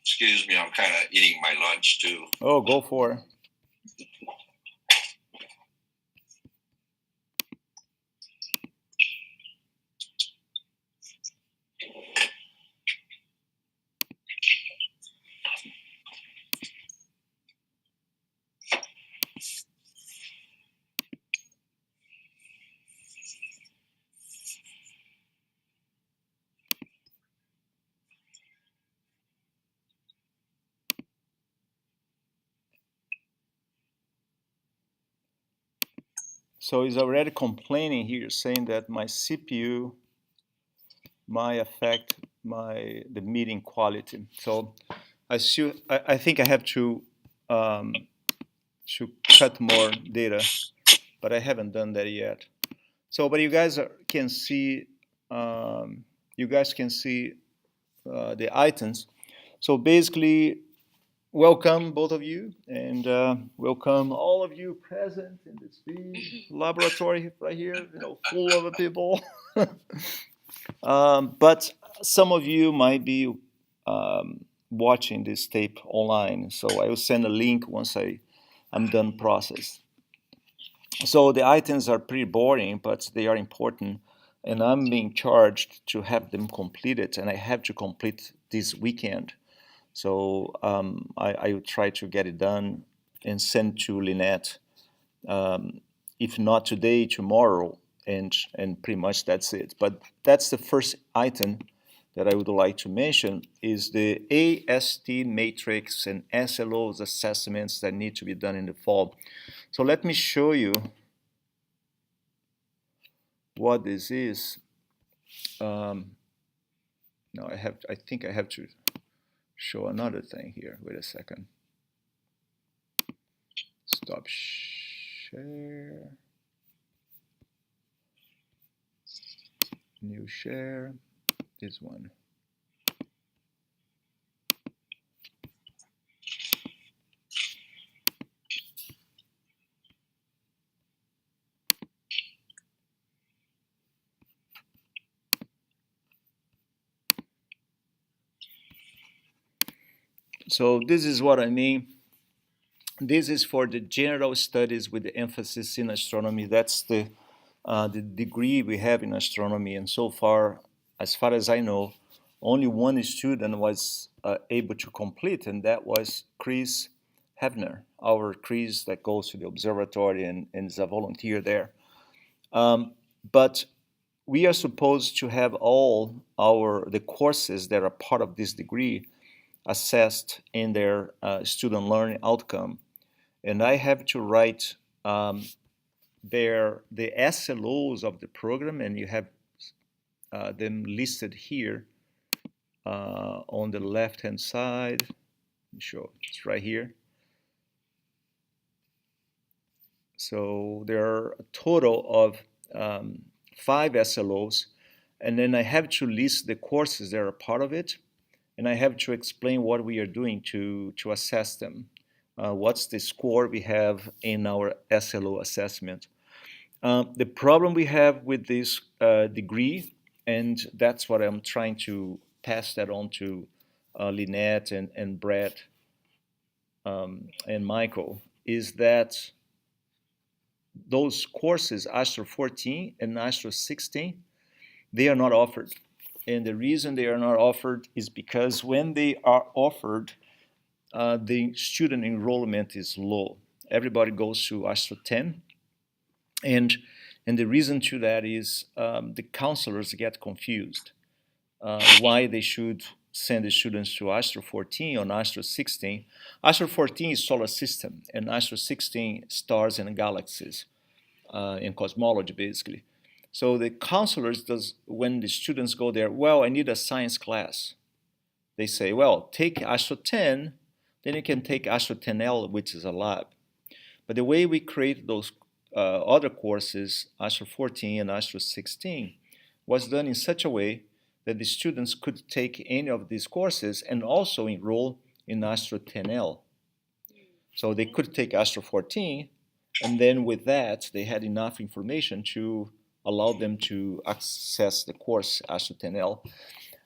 Excuse me, I'm kind of eating my lunch too. Oh, go for it. So he's already complaining here, saying that my CPU might affect the meeting quality. So I think I have to cut more data, but I haven't done that yet. So, but you guys can see, you guys can see the items. So basically, welcome both of you, and welcome all of you present in this big laboratory right here, full of people. But some of you might be watching this tape online, so I will send a link once I'm done process. So the items are pretty boring, but they are important, and I'm being charged to have them completed, and I have to complete this weekend. So I will try to get it done and send to Lynette. If not today, tomorrow, and pretty much that's it. But that's the first item that I would like to mention is the AST matrix and SLOs assessments that need to be done in the fall. So let me show you what this is. No, I think I have to show another thing here. Wait a second. Stop share. New share. This one. So this is what I mean. This is for the general studies with the emphasis in astronomy. That's the degree we have in astronomy. And so far as I know, only one student was able to complete, and that was Chris Hefner, our Chris that goes to the observatory and is a volunteer there. But we are supposed to have all the courses that are part of this degree assessed in their student learning outcome, and I have to write the SLOs of the program, and you have them listed here on the left-hand side. Sure, it's right here. So there are a total of 5 SLOs, and then I have to list the courses that are part of it, and I have to explain what we are doing to assess them. What's the score we have in our SLO assessment? The problem we have with this degree, and that's what I'm trying to pass that on to Lynette and Brett and Michael, is that those courses, Astro 14 and Astro 16, they are not offered. And the reason they are not offered is because when they are offered, the student enrollment is low. Everybody goes to Astro 10, and the reason to that is the counselors get confused why they should send the students to Astro 14 or Astro 16. Astro 14 is solar system, and Astro 16 stars and galaxies in cosmology, basically. So the counselors when the students go there, well, I need a science class. They say, well, take Astro 10, then you can take Astro 10L, which is a lab. But the way we create those other courses, Astro 14 and Astro 16, was done in such a way that the students could take any of these courses and also enroll in Astro 10L. So they could take Astro 14, and then with that, they had enough information to allow them to access the course Astro 10L.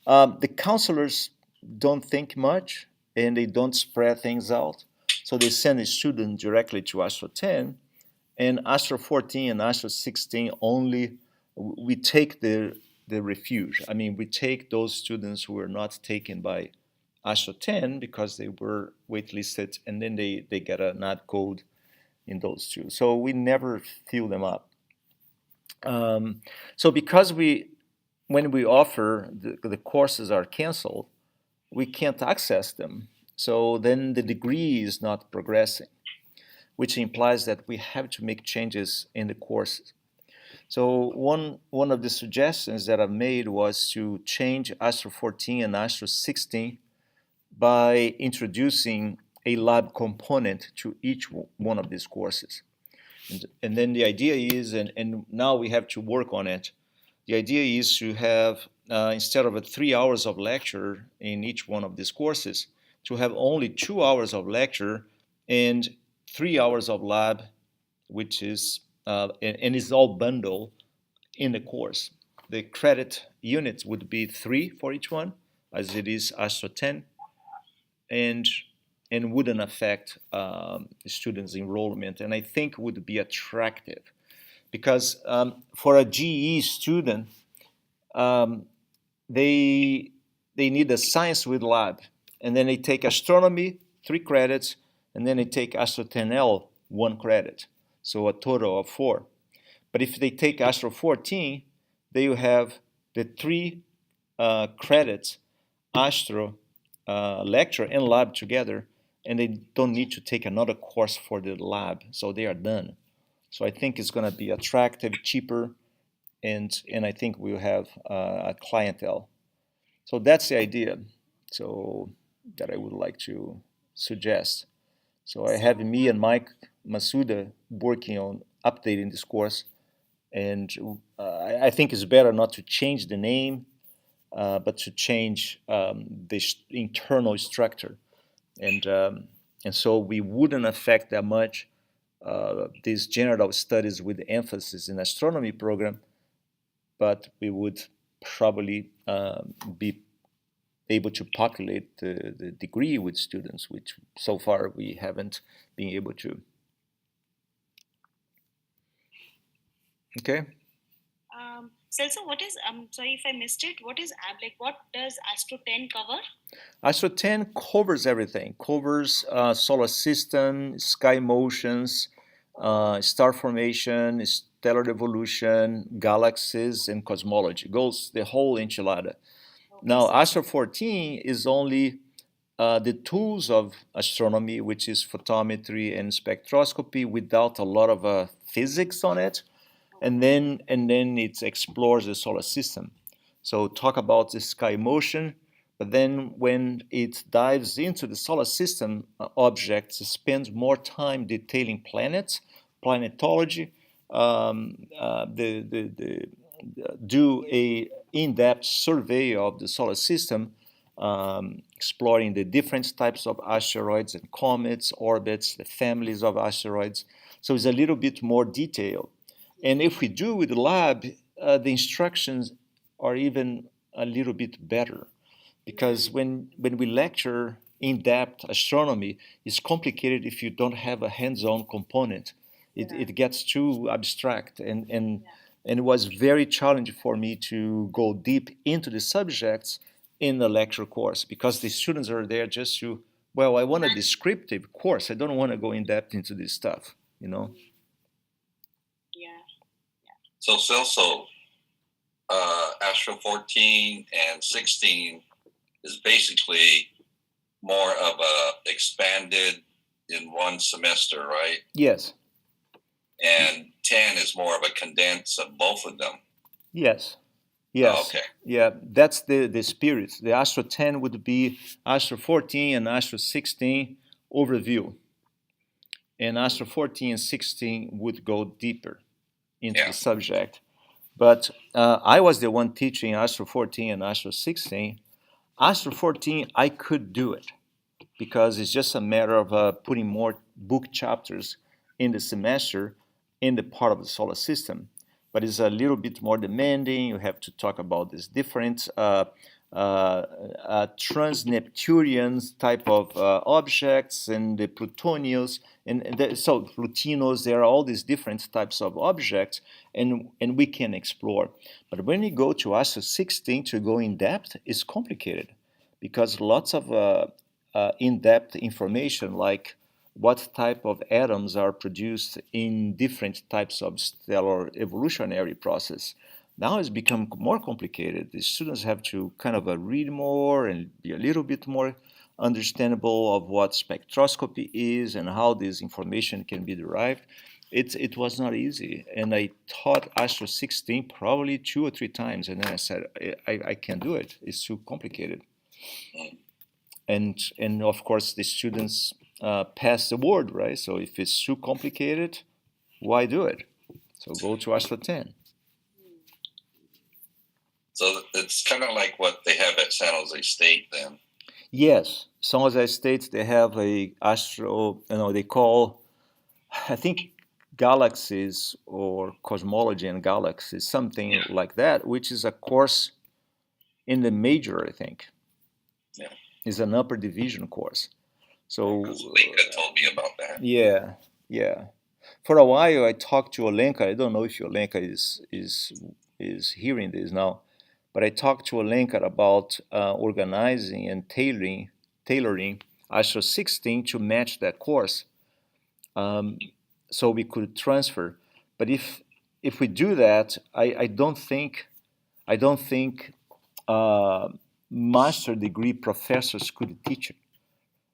The counselors don't think much and they don't spread things out. So they send a student directly to Astro 10, and Astro 14 and Astro 16 only, we take the refuge. I mean, we take those students who were not taken by Astro 10 because they were waitlisted, and then they get a NAD code in those two. So we never fill them up. So because when we offer, the courses are canceled, we can't access them. So then the degree is not progressing, which implies that we have to make changes in the courses. So one of the suggestions that I've made was to change Astro 14 and Astro 16 by introducing a lab component to each one of these courses. And then the idea is, and now we have to work on it, the idea is to have, instead of 3 hours of lecture in each one of these courses, to have only 2 hours of lecture and 3 hours of lab, which is, and it's all bundled in the course. The credit units would be 3 for each one, as it is Astro 10, and wouldn't affect the students' enrollment, and I think would be attractive. Because for a GE student, they need a science with lab, and then they take astronomy, 3 credits, and then they take Astro 10L, 1 credit, so a total of 4. But if they take Astro 14, they will have the 3 credits, Astro, lecture and lab together, and they don't need to take another course for the lab, so they are done. So I think it's going to be attractive, cheaper, and I think we'll have a clientele. So that's the idea. So that I would like to suggest. So I have me and Mike Masuda working on updating this course, and I think it's better not to change the name, but to change the internal structure, and so we wouldn't affect that much these general studies with emphasis in astronomy program, but we would probably be able to populate the degree with students, which so far we haven't been able to. Okay. Celso, what is, sorry if I missed it, what is what does Astro 10 cover? Astro 10 covers everything, covers solar system, sky motions, star formation, stellar evolution, galaxies, and cosmology. Goes the whole enchilada. Okay, Now, so, Astro 14 is only the tools of astronomy, which is photometry and spectroscopy, without a lot of physics on it, and then it explores the solar system. So talk about the sky motion, but then when it dives into the solar system objects, it spends more time detailing planets, planetology, do a in-depth survey of the solar system, exploring the different types of asteroids and comets, orbits, the families of asteroids. So it's a little bit more detailed. And if we do with the lab, the instructions are even a little bit better, because when we lecture in-depth astronomy, it's complicated if you don't have a hands-on component. It gets too abstract, and it was very challenging for me to go deep into the subjects in the lecture course, because the students are there just to, well, I want a descriptive course. I don't want to go in depth into this stuff, you know. yeah. So Celso, Astro 14 and 16 is basically more of a expanded in one semester, right? Yes. And 10 is more of a condense of both of them. Yes. Yes. Oh, okay. Yeah, that's the spirit. The Astro 10 would be Astro 14 and Astro 16 overview. And Astro 14 and 16 would go deeper into the subject. But I was the one teaching Astro 14 and Astro 16. Astro 14, I could do it because it's just a matter of putting more book chapters in the semester in the part of the solar system. but it's a little bit more demanding. You have to talk about these different trans-Neptunian type of objects and the plutonials so plutinos. There are all these different types of objects, and we can explore. But when you go to Astro 16 to go in depth, it's complicated because lots of in-depth information like what type of atoms are produced in different types of stellar evolutionary process. Now it's become more complicated. The students have to kind of read more and be a little bit more understandable of what spectroscopy is and how this information can be derived. It was not easy, and I taught Astro 16 probably 2 or 3 times, and then I said I can't do it. It's too complicated. And of course the students pass the word, right? So if it's too complicated, why do it? So go to Astro 10. So it's kind of like what they have at San Jose State then. Yes, San Jose State, they have a astro, they call, I think, galaxies or cosmology and galaxies, something like that, which is a course in the major, I think. Yeah. It's an upper division course. So Olenka told me about that. Yeah. For a while, I talked to Olenka. I don't know if Olenka is hearing this now, but I talked to Olenka about organizing and tailoring Astro 16 to match that course, so we could transfer. But if we do that, I don't think master degree professors could teach it.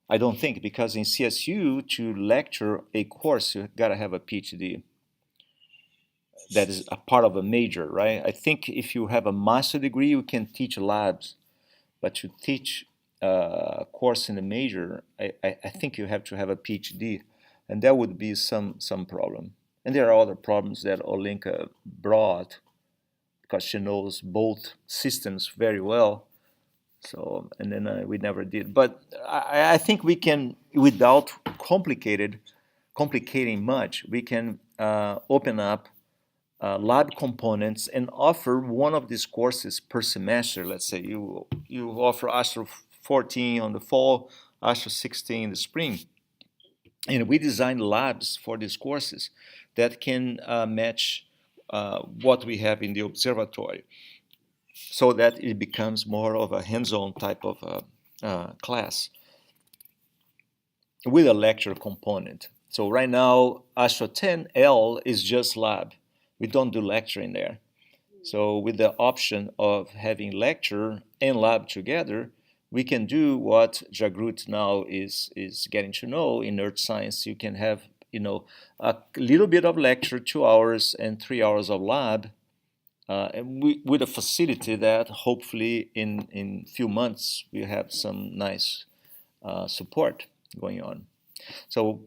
I don't think, because in CSU to lecture a course you gotta have a PhD. That is a part of a major, right? I think if you have a master degree, you can teach labs, but to teach a course in a major, I think you have to have a PhD, and that would be some problem. And there are other problems that Olenka brought because she knows both systems very well. So, and then we never did. But I think we can, without complicating much, we can open up lab components and offer one of these courses per semester. Let's say you offer Astro 14 on the fall, Astro 16 in the spring. And we design labs for these courses that can match what we have in the observatory, so that it becomes more of a hands-on type of class with a lecture component. So right now, Astro 10L is just lab. We don't do lecture in there. So with the option of having lecture and lab together, we can do what Jagrut now is getting to know in earth science. You can have a little bit of lecture, 2 hours, and 3 hours of lab, and with a facility that hopefully in few months we have some nice support going on. So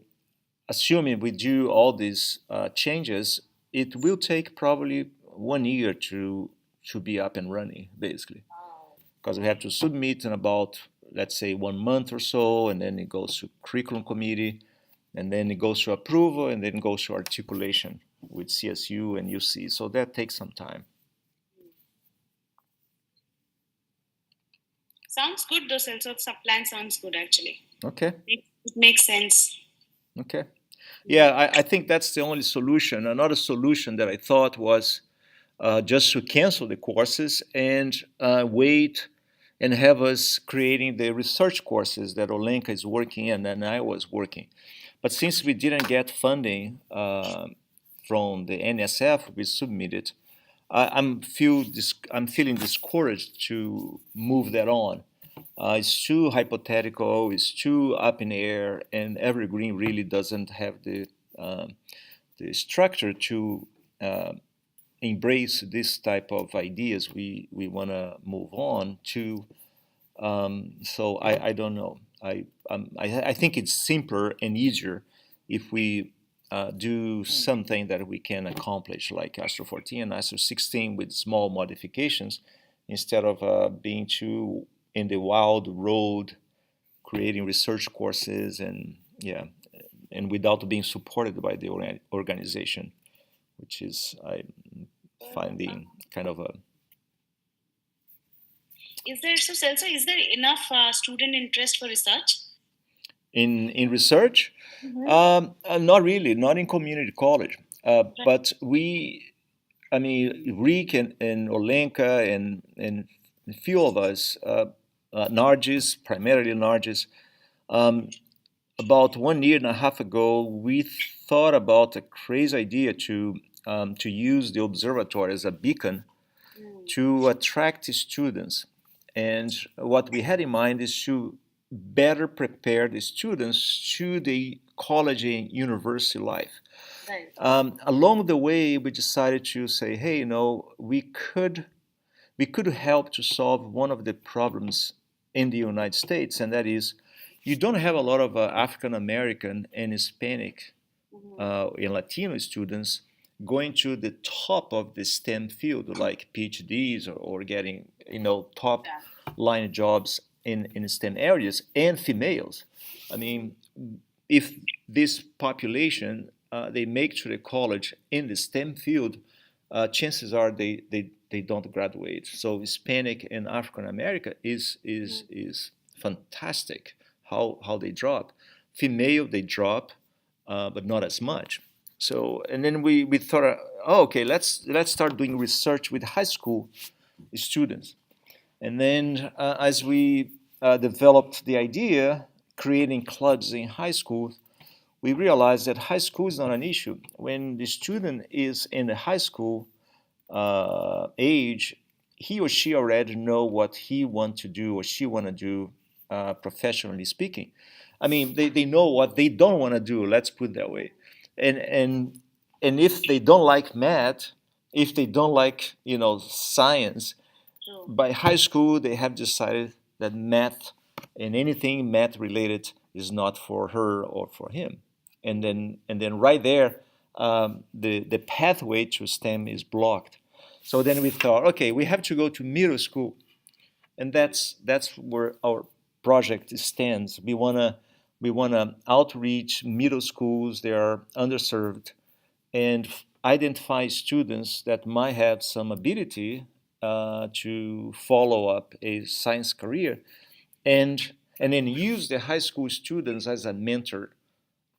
assuming we do all these changes, it will take probably 1 year to be up and running, basically, because we have to submit in about, let's say, 1 month or so, and then it goes to curriculum committee, and then it goes to approval, and then it goes to articulation with CSU and UC. So that takes some time. Sounds good, though, Celso. The plan sounds good, actually. Okay. It makes sense. Okay. Yeah, I think that's the only solution. Another solution that I thought was just to cancel the courses and wait and have us creating the research courses that Olenka is working in and I was working. But since we didn't get funding from the NSF, we submitted. I'm feeling discouraged to move that on. It's too hypothetical, it's too up in the air, and Evergreen really doesn't have the structure to embrace this type of ideas we want to move on to. So I don't know. I think it's simpler and easier if we do something that we can accomplish, like Astro 14 and Astro 16 with small modifications, instead of being too in the wild road, creating research courses and without being supported by the organization, which is finding kind of a. Is there so Celso? Is there enough student interest for research? In research, not really, not in community college. Right. But I mean, Rick and Olenka and a few of us, Nargis, primarily Nargis, about 1 year and a half ago, we thought about a crazy idea to use the observatory as a beacon to attract students. And what we had in mind is to better prepare the students to the college and university life. Right. Along the way, we decided to say, hey, we could help to solve one of the problems in the United States, and that is you don't have a lot of African American and Hispanic and Latino students going to the top of the STEM field, like PhDs or getting top line jobs in STEM areas, and females. I mean, if this population they make to the college in the STEM field, chances are they don't graduate. So Hispanic and African American is fantastic how they drop. Female they drop, but not as much. So and then we thought, oh, okay, let's start doing research with high school students. And then as we developed the idea, creating clubs in high school, we realized that high school is not an issue. When the student is in the high school age, he or she already know what he want to do or she want to do professionally speaking. I mean, they know what they don't want to do. Let's put it that way. And if they don't like math, if they don't like science, by high school they have decided that math and anything math related is not for her or for him. And then right there, the pathway to STEM is blocked. So then we thought, okay, we have to go to middle school, and that's where our project stands. We wanna outreach middle schools that are underserved, and identify students that might have some ability to follow up a science career, and then use the high school students as a mentor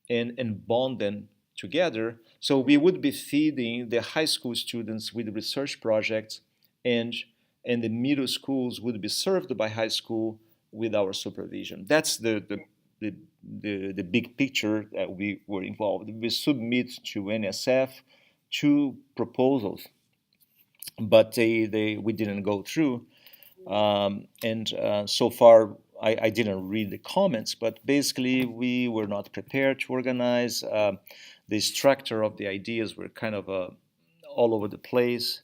and bond them together. So we would be feeding the high school students with research projects, and the middle schools would be served by high school with our supervision. That's the big picture that we were involved. We submit to NSF 2 proposals, but we didn't go through. And so far, I didn't read the comments, but basically we were not prepared to organize. The structure of the ideas were kind of all over the place.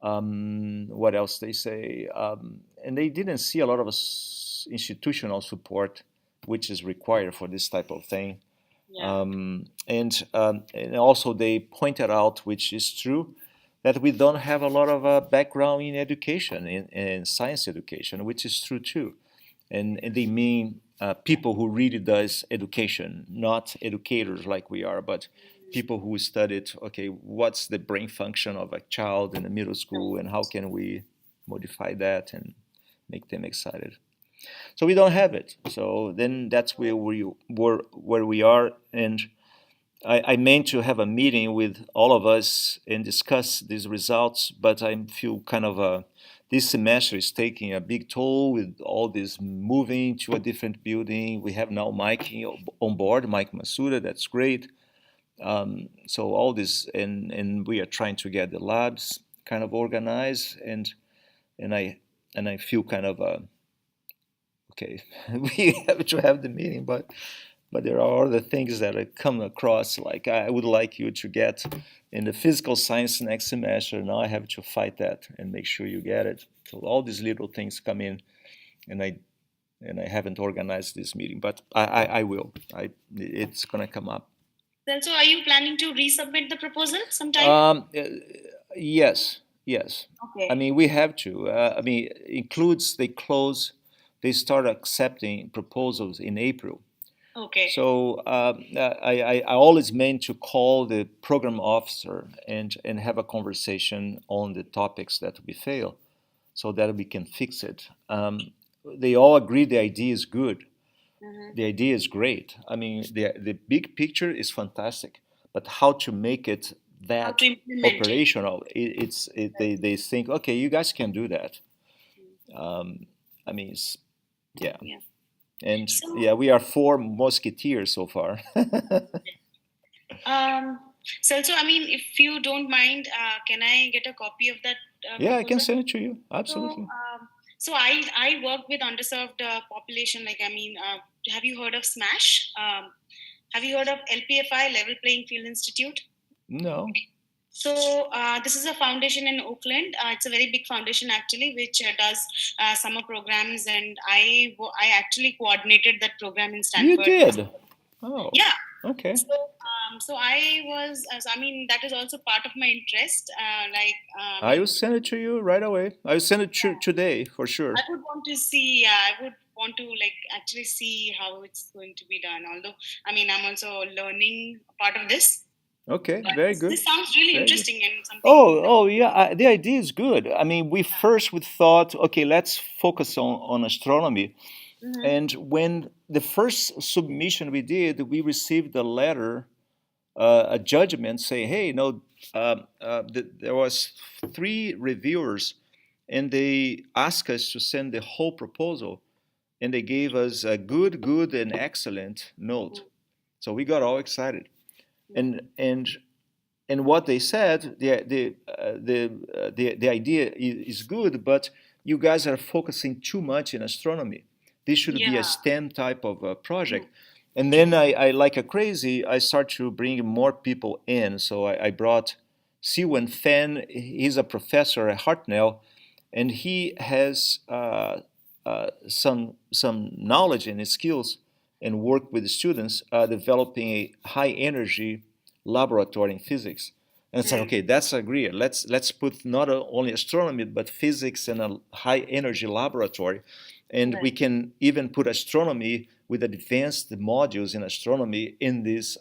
What else they say? And they didn't see a lot of institutional support, which is required for this type of thing. Yeah. And also they pointed out, which is true, that we don't have a lot of background in education, in science education, which is true too. And they mean people who really does education, not educators like we are, but people who studied, okay, what's the brain function of a child in the middle school, and how can we modify that and make them excited. So we don't have it. So then that's where we are, and I meant to have a meeting with all of us and discuss these results, but I feel kind of this semester is taking a big toll with all this moving to a different building. We have now Mike on board, Mike Masuda. That's great. So all this, and we are trying to get the labs kind of organized, and I feel kind of okay. We have to have the meeting, but there are other things that I come across. Like I would like you to get in the physical science next semester. Now I have to fight that and make sure you get it. So all these little things come in, and I haven't organized this meeting, but I will. It's gonna come up. So, are you planning to resubmit the proposal sometime? Yes. Okay. I mean, we have to. I mean, they start accepting proposals in April. Okay. So I always meant to call the program officer and have a conversation on the topics that we fail so that we can fix it. They all agree the idea is good. Mhm. The idea is great. I mean, the big picture is fantastic, but how to make it How that to implement it. operational? They think, okay, you guys can do that. I mean, yeah, Yeah. and So, yeah, we are four musketeers so far. um, so I mean, if you don't mind, can I get a copy of that Yeah, I can proposal? send it to you. So, Absolutely. I work with underserved population. Like, I mean, have you heard of SMASH? Have you heard of LPFI, Level Playing Field Institute? No. So this is a foundation in Oakland. It's a very big foundation actually, which does summer programs, and I actually coordinated that program in You Stanford. did. Oh, Yeah. okay. So I was. I mean, that is also part of my interest. I I will mean, send it to you right away. I will send it today for sure. I would want to see. I would want to like actually see how it's going to be done. Although, I mean, I'm also learning part of this. Okay, But very this good. sounds really Very good. interesting and something. Oh, yeah. The idea is good. I mean, we thought, okay, let's focus on astronomy. Mm-hmm. And when the first submission we did, we received a letter, a judgment saying, hey, no, there was three reviewers, and they asked us to send the whole proposal, and they gave us a good, good, and excellent note. So we got all excited, and and and what they said, the idea is good, but you guys are focusing too much in astronomy. This should be a Yeah. STEM type of True. project. And then I like a crazy, I start to bring more people in. So I brought Siwan Fan. He's a professor at Hartnell, and he has some knowledge and skills and work with the students developing a high energy laboratory in physics. And it's like, Mm. okay, that's agreed. Let's put not only astronomy but physics in a high energy laboratory, and we Right. can even put astronomy with advanced modules in astronomy in this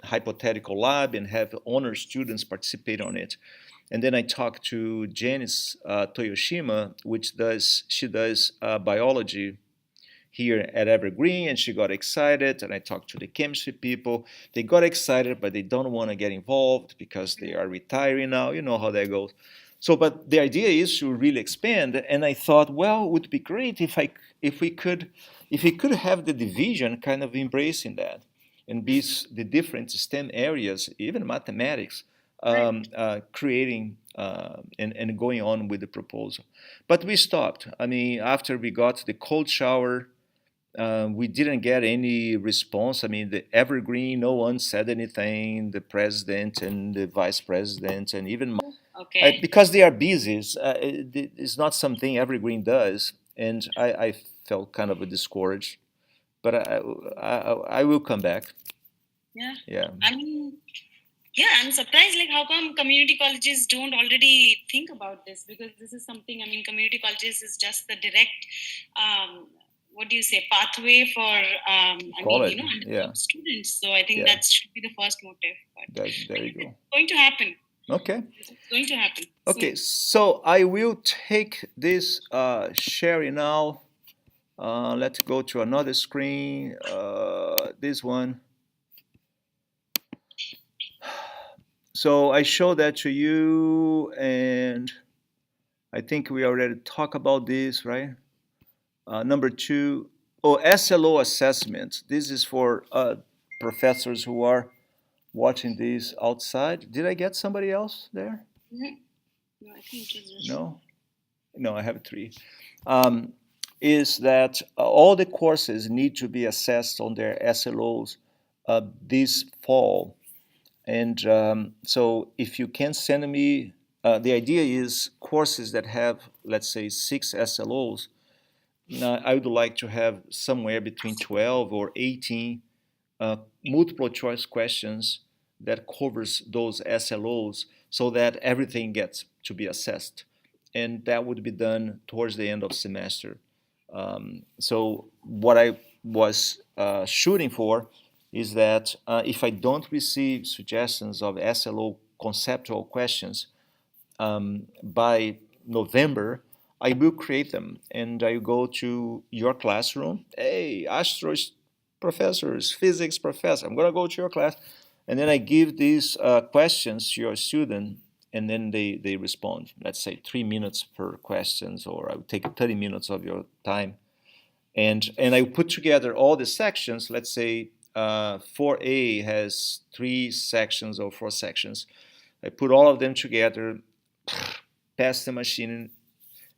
hypothetical lab and have honor students participate on it. And then I talked to Janice Toyoshima, she does biology here at Evergreen, and she got excited. And I talked to the chemistry people. They got excited, but they don't want to get involved because they are retiring now. You know how that goes. So, but the idea is to really expand. And I thought, well, it would be great if we could have the division kind of embracing that and be the different STEM areas, even mathematics, Right. creating and going on with the proposal. But we stopped. I mean, after we got the cold shower, we didn't get any response. I mean, the Evergreen, no one said anything. The president and the vice president, and even Okay. because they are busy, it's not something Evergreen does, and I felt kind of discouraged. But I will come back. Yeah. Yeah. I mean, yeah, I'm surprised. Like, how come community colleges don't already think about this? Because this is something. I mean, community colleges is just the direct, what do you say, pathway for, I mean, College. Yeah. underserved students. So I think Yeah. that should be the first motive. But There you go. it's going to happen. Okay. It's going to happen. Okay. Soon. So I will take this sharing now. Let's go to another screen. This one. So I show that to you, and I think we already talked about this, right? Number two, SLO assessment. This is for professors who are watching this outside. Did I get somebody else there? Mhm. No, I think it is. No? No, I have three. Is that all the courses need to be assessed on their SLOs this fall. And so if you can send me, the idea is courses that have, let's say, 6 SLOs. I would like to have somewhere between 12 or 18 multiple choice questions that covers those SLOs so that everything gets to be assessed. And that would be done towards the end of semester. So what I was shooting for is that if I don't receive suggestions of SLO conceptual questions by November, I will create them and I go to your classroom. Hey, astro professors, physics professor, I'm gonna go to your class, and then I give these questions to your student, and then they respond. Let's say 3 minutes per questions, or I would take 30 minutes of your time, and I put together all the sections. Let's say 4A has 3 sections or 4 sections. I put all of them together, pass the machine,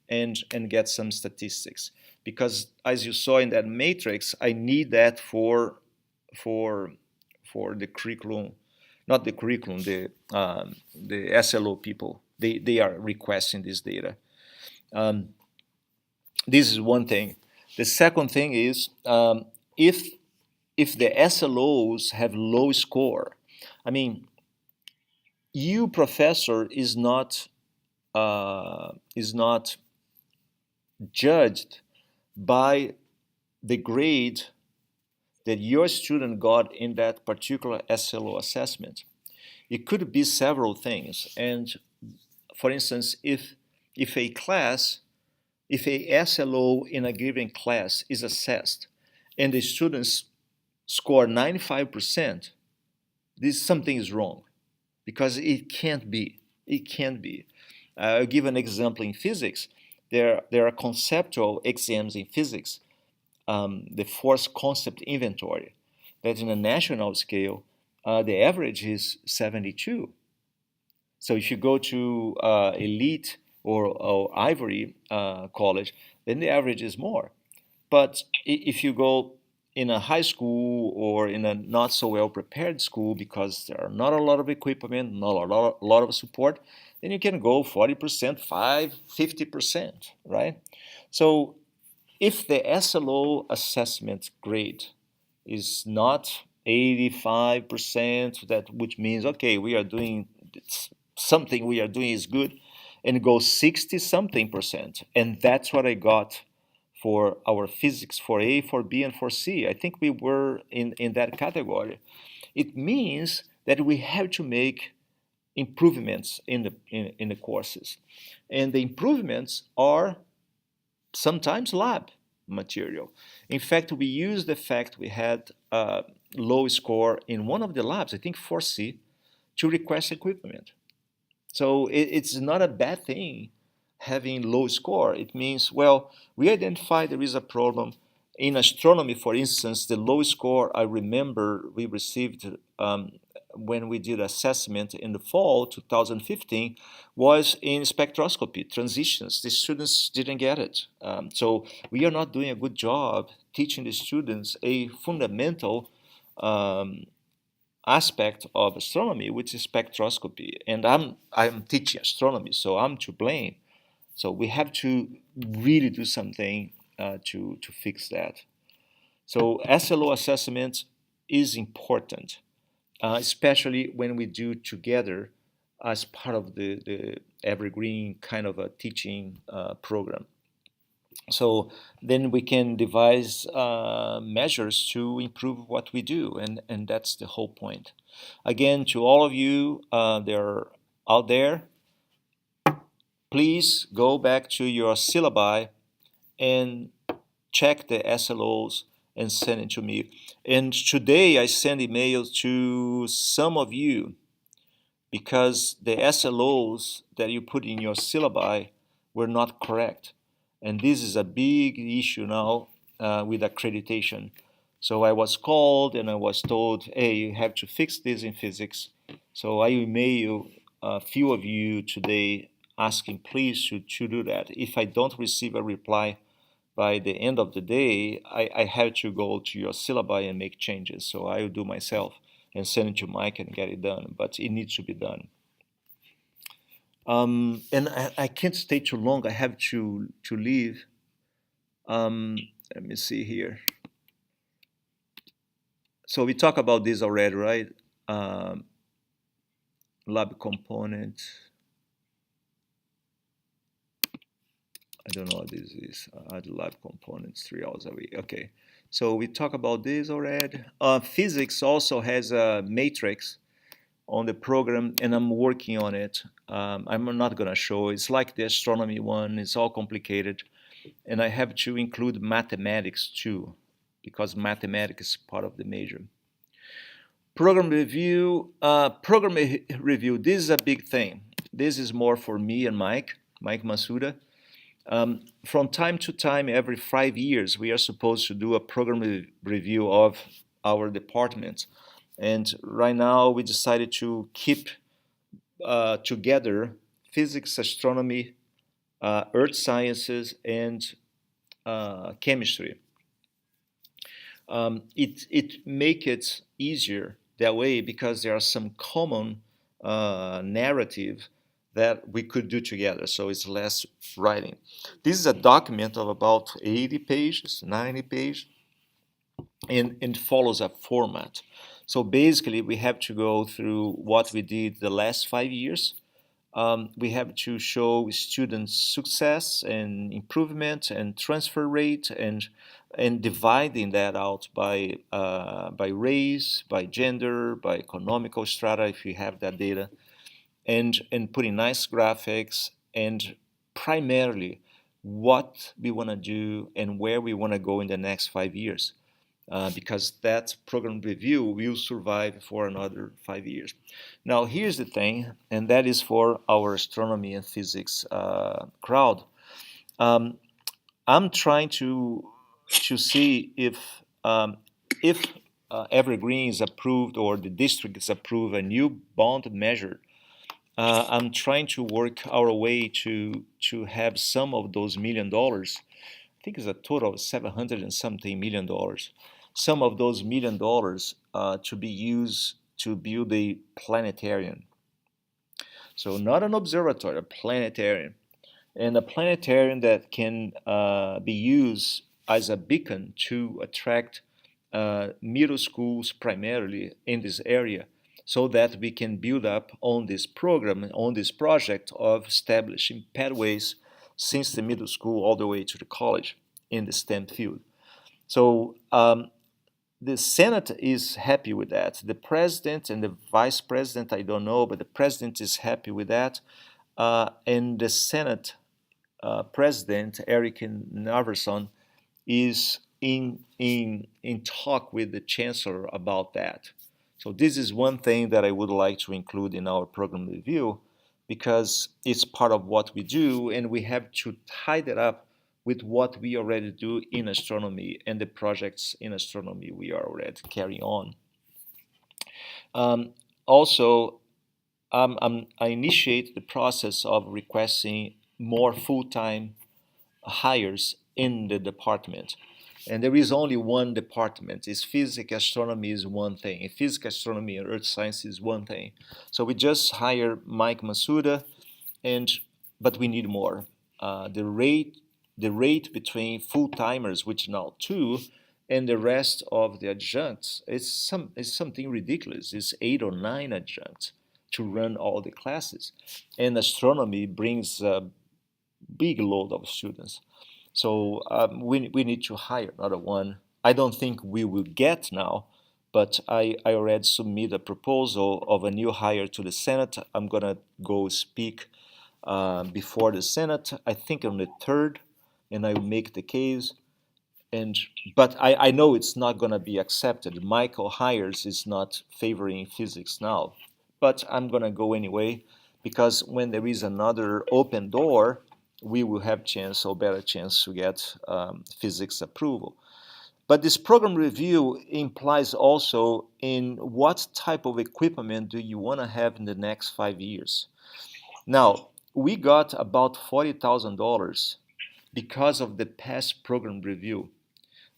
and get some statistics. Because as you saw in that matrix, I need that for the curriculum, not the curriculum, the SLO people. They are requesting this data. This is one thing. The second thing is if the SLOs have low score, I mean, you professor is not judged by the grade that your student got in that particular SLO assessment. It could be several things. And for instance, if a SLO in a given class is assessed and the students score 95%, something is wrong, because it can't be. It can't be. I'll give an example in physics. There are conceptual exams in physics, the force concept inventory, that in a national scale, the average is 72. So if you go to elite or Ivory college, then the average is more. But if you go in a high school or in a not so well prepared school, because there are not a lot of equipment, not a lot of support, then you can go 40%, 50%, right? So if the SLO assessment grade is not 85%, that which means, okay, we are doing something we are doing is good, and go 60 something percent, and that's what I got for our physics for A, for B, and for C. I think we were in that category. It means that we have to make improvements in the courses, and the improvements are sometimes lab material. In fact, we used the fact we had a low score in one of the labs, I think 4C, to request equipment. So it's not a bad thing having low score. It means, well, we identify there is a problem. In astronomy, for instance, the low score I remember we received when we did assessment in the fall 2015 was in spectroscopy, transitions. The students didn't get it. So we are not doing a good job teaching the students a fundamental aspect of astronomy, which is spectroscopy. And I'm teaching astronomy, so I'm to blame. So we have to really do something to fix that. So SLO assessment is important, especially when we do together as part of the evergreen kind of a teaching program. So then we can devise measures to improve what we do, and that's the whole point. Again, to all of you that are out there, please go back to your syllabi and check the SLOs and send it to me. And today I send emails to some of you because the SLOs that you put in your syllabi were not correct. And this is a big issue now with accreditation. So I was called and I was told, hey, you have to fix this in physics. So I email a few of you today asking please to do that. If I don't receive a reply by the end of the day, I have to go to your syllabi and make changes. So I will do myself and send it to Mike and get it done. But it needs to be done. And I can't stay too long. I have to leave. Let me see here. So we talked about this already, right? Lab component. I don't know what this is. Add lab components 3 hours a week. Okay, so we talk about this already. Physics also has a matrix on the program, and I'm working on it. I'm not gonna show. It's like the astronomy one. It's all complicated, and I have to include mathematics too, because mathematics is part of the major. Program review. Review. This is a big thing. This is more for me and Mike Masuda. From time to time, every 5 years, we are supposed to do a program review of our department. And right now, we decided to keep together physics, astronomy, earth sciences, and chemistry. It make it easier that way because there are some common narrative that we could do together, so it's less writing. This is a document of about 80 pages, 90 pages, and follows a format. So basically, we have to go through what we did the last 5 years. We have to show students' success and improvement and transfer rate and dividing that out by race, by gender, by economical strata, if you have that data, and putting nice graphics and primarily what we want to do and where we want to go in the next 5 years. Because that program review will survive for another 5 years. Now, here's the thing, and that is for our astronomy and physics crowd. I'm trying to see if Evergreen is approved or the district is approved a new bond measure. I'm trying to work our way to have some of those $1 million. I think it's a total of 700 and something $million. Some of those $1 million to be used to build a planetarium. So not an observatory, a planetarium. And a planetarium that can be used as a beacon to attract middle schools primarily in this area, so that we can build up on this program, on this project of establishing pathways since the middle school all the way to the college in the STEM field. So the Senate is happy with that. The president and the vice president, I don't know, but the president is happy with that. And the Senate president, Eric Naverson, is in talk with the chancellor about that. So this is one thing that I would like to include in our program review, because it's part of what we do, and we have to tie that up with what we already do in astronomy and the projects in astronomy we are already carrying on. Also, I initiate the process of requesting more full-time hires in the department. And there is only one department. It's physics, astronomy is one thing. Physics, astronomy, and earth science is one thing. So we just hire Mike Masuda, but we need more. The rate between full-timers, which now 2, and the rest of the adjuncts is something ridiculous. It's 8 or 9 adjuncts to run all the classes. And astronomy brings a big load of students. So we need to hire another one. I don't think we will get now, but I already submit a proposal of a new hire to the Senate. I'm going to go speak before the Senate, I think on the 3rd, and I will make the case. But I know it's not going to be accepted. Michael Hires is not favoring physics now. But I'm going to go anyway, because when there is another open door, we will have better chance to get physics approval. But this program review implies also in what type of equipment do you want to have in the next 5 years. Now, we got about $40,000 because of the past program review.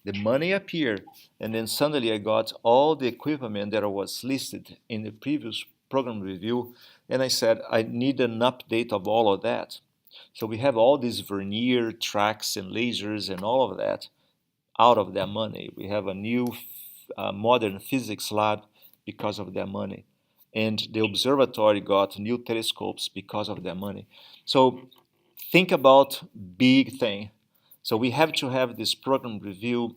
The money appeared, and then suddenly I got all the equipment that was listed in the previous program review, and I said I need an update of all of that. So we have all these vernier tracks and lasers and all of that out of that money. We have a new modern physics lab because of that money. And the observatory got new telescopes because of that money. So think about big thing. So we have to have this program review.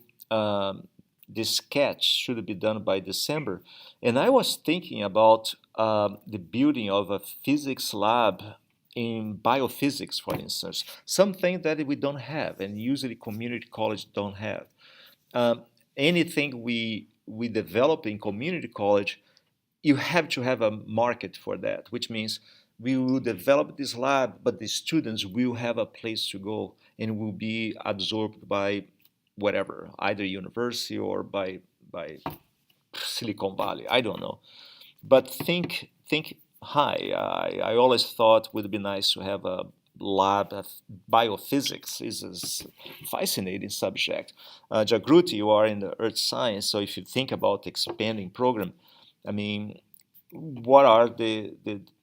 This sketch should be done by December, and I was thinking about the building of a physics lab in biophysics, for instance, something that we don't have, and usually community college don't have. Um, Anything we develop in community college, you have to have a market for that, which means we will develop this lab, but the students will have a place to go and will be absorbed by whatever, either university or by Silicon Valley. I don't know, but think high. I always thought it would be nice to have a lab of biophysics. Is a fascinating subject. Jagruti, you are in the earth science, so if you think about expanding program, I mean, what are the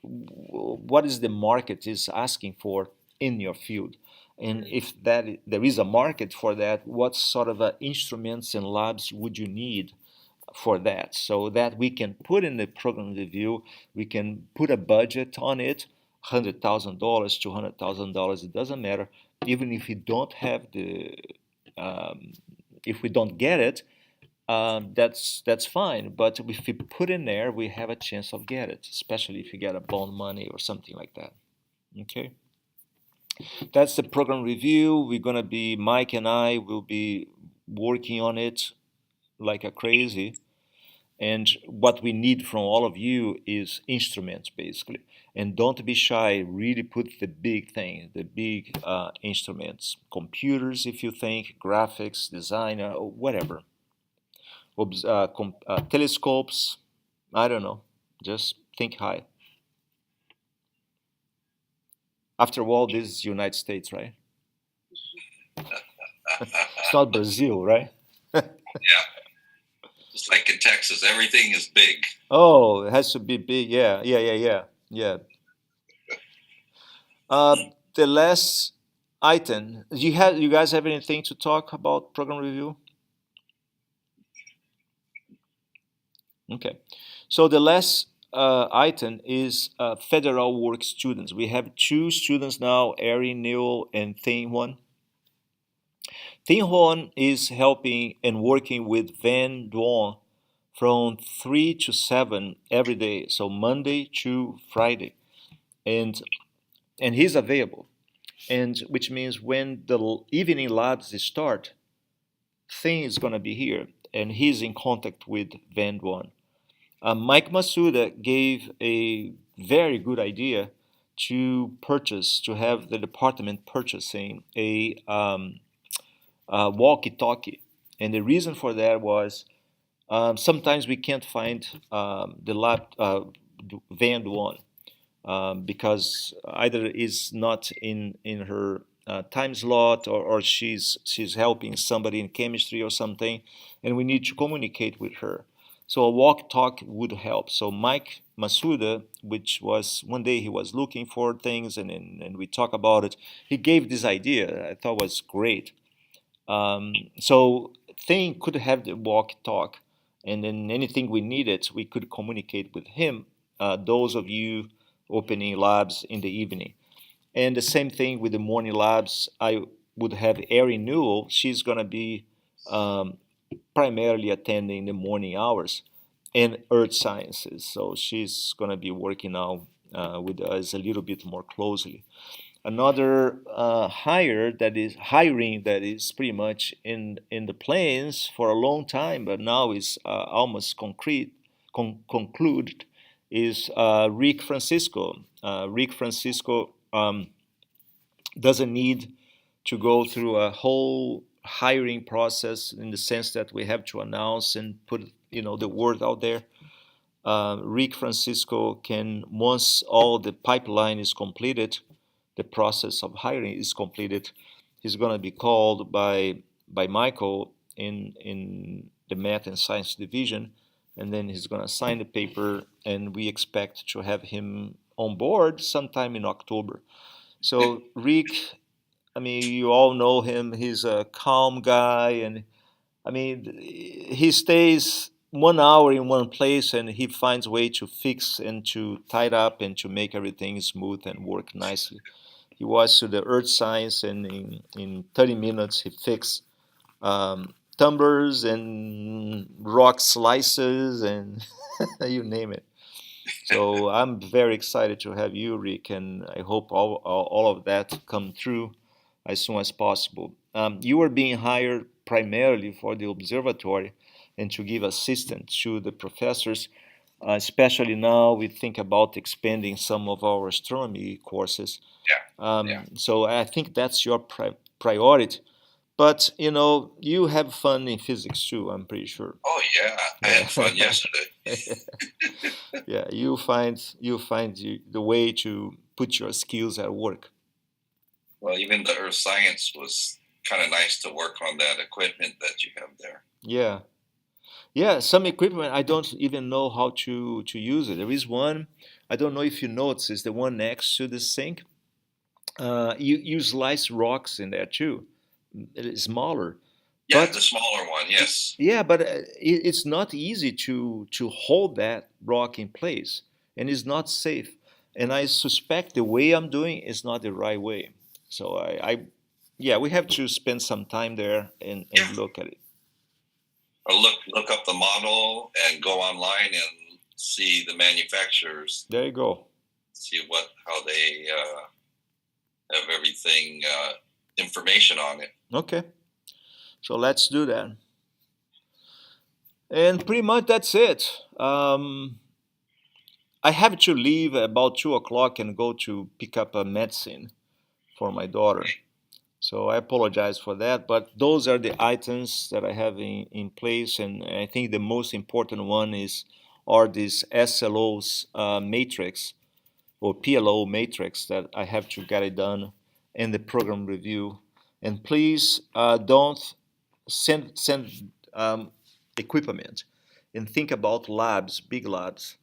what is the market is asking for in your field, and if there is a market for that, what sort of instruments and labs would you need for that, so that we can put in the program review, we can put a budget on it, $100,000, $200,000, it doesn't matter. Even if we don't have um, if we don't get it, that's fine. But if we put in there, we have a chance of get it, especially if you get a bond money or something like that. Okay, that's the program review. We're gonna be Mike and I will be working on it like a crazy. And what we need from all of you is instruments, basically. And don't be shy. Really put the big thing, the big instruments, computers, if you think, graphics, design, or whatever. Telescopes. I don't know. Just think high. After all, this is United States, right? It's not Brazil, right? Yeah. Just like in Texas, everything is big. Oh, it has to be big. Yeah. The last item. You guys have anything to talk about program review? Okay. So the last item is federal work students. We have two students now, Erin Newell and Thing Huan. Thing Huan is helping and working with Van Duan from 3 to 7 every day, so Monday to Friday. And he's available. And which means when the evening labs start, Thing is going to be here, and he's in contact with Van Duan. Mike Masuda gave a very good idea to have the department purchasing a walkie-talkie. And the reason for that was sometimes we can't find the Van Duan because either is not in her time slot, or she's helping somebody in chemistry or something, and we need to communicate with her. So a walk talk would help. So Mike Masuda, which was one day he was looking for things, and we talk about it. He gave this idea. I thought was great. So Thing could have the walk talk, and then anything we needed, we could communicate with him. Those of you opening labs in the evening, and the same thing with the morning labs. I would have Erin Newell. She's gonna be primarily attending the morning hours and earth sciences. So she's going to be working now with us a little bit more closely. Another hiring that is pretty much in the plans for a long time, but now is almost concluded, is Rick Francisco. Rick Francisco doesn't need to go through a whole hiring process in the sense that we have to announce and put the word out there. Rick Francisco can, once all the pipeline is completed, the process of hiring is completed, he's going to be called by Michael in the math and science division, and then he's going to sign the paper, and we expect to have him on board sometime in October. So Rick, I mean, you all know him. He's a calm guy, and I mean, he stays 1 hour in one place, and he finds a way to fix and to tie it up and to make everything smooth and work nicely. He was to the earth science, and in 30 minutes he fixed tumblers and rock slices and you name it. So I'm very excited to have you, Rick, and I hope all of that come through as soon as possible. You are being hired primarily for the observatory and to give assistance to the professors, especially now we think about expanding some of our astronomy courses. Yeah. So I think that's your priority. But you have fun in physics too, I'm pretty sure. Oh yeah, I had fun yesterday. Yeah, you find the way to put your skills at work. Well, even the earth science was kind of nice to work on that equipment that you have there. Yeah. Yeah, some equipment I don't even know how to use it. There is one, I don't know if you notice, is the one next to the sink. You slice rocks in there too. It is smaller. Yeah, But the smaller one, yes. yeah, but it's not easy to hold that rock in place, and it's not safe. And I suspect the way I'm doing is not the right way. So yeah, we have to spend some time there and Yeah. look at it. Or look up the model and go online and see the manufacturers, There you go. see how they have everything information on it. Okay, so let's do that. And pretty much that's it. I have to leave about 2 o'clock and go to pick up a medicine for my daughter. So I apologize for that, but those are the items that I have in place, and I think the most important one are these SLOs matrix or PLO matrix that I have to get it done, and the program review. And please don't send equipment, and think about labs, big labs.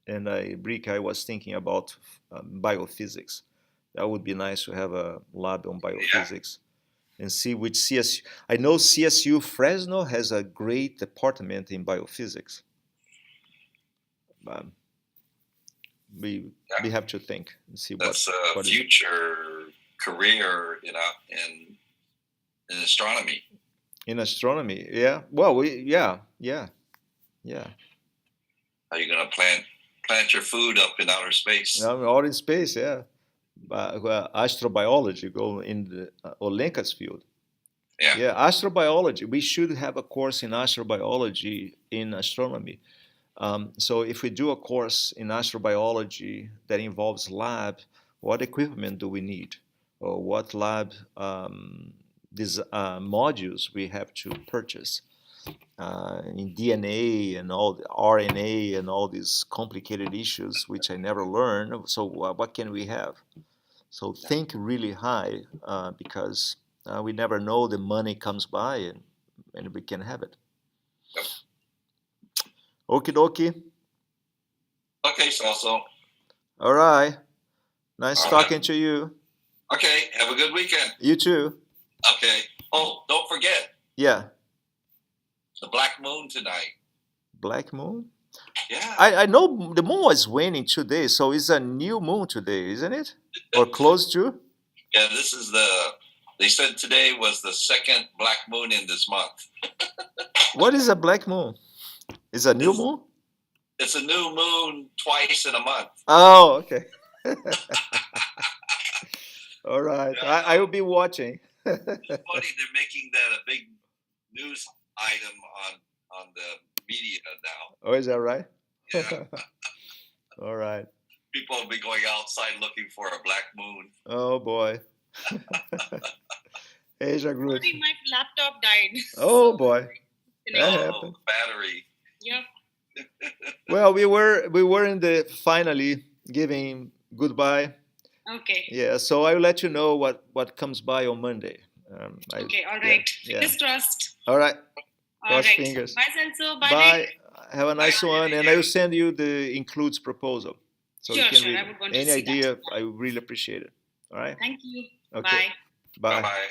And Rick, I was thinking about biophysics. That would be nice to have a lab on biophysics and see which CSU. I know CSU Fresno has a great department in biophysics. We have to think and see That's a what future career in astronomy. in astronomy. Yeah. Well, yeah. How you going to plant your food up in outer space? Out in space, yeah. Astrobiology, go in the Olenka's field. Yeah, astrobiology. We should have a course in astrobiology in astronomy. So if we do a course in astrobiology that involves lab, what equipment do we need? Or what lab modules we have to purchase? In DNA and all the RNA and all these complicated issues, which I never learned. So what can we have? So think really high because we never know, the money comes by and we can have it. Yep. Okie dokie. Okay, so. All right. Nice All talking right. to you. Okay, have a good weekend. You too. Okay. Oh, don't forget. Yeah. The black moon tonight. Black moon? Yeah. I know the moon was waning 2 days, so it's a new moon today, isn't it? Or close to? Yeah, they said today was the second black moon in this month. What is a black moon? Is a new moon? It's a new moon twice in a month. Oh, okay. All right. I will be watching. It's funny they're making that a big news item on the media now. Oh, is that right? Yeah. All right. People will be going outside looking for a black moon. Oh boy. Asia Group. Sorry, my laptop died. Oh boy. You That know. happened. Battery. Yep. Well, we were in the finally giving goodbye. Okay. Yeah, so I will let you know what comes by on Monday. Okay. All right. Yeah. Fingers crossed. All right. All Cross right. fingers. Bye, Celso. Bye. Bye. Rick. Have a nice Bye. one, and I will send you the includes proposal. So Sure, you can sure. read I it. would want to Any see idea, that. I would really appreciate it. All right? Thank you. Okay. Bye. Bye. Bye-bye.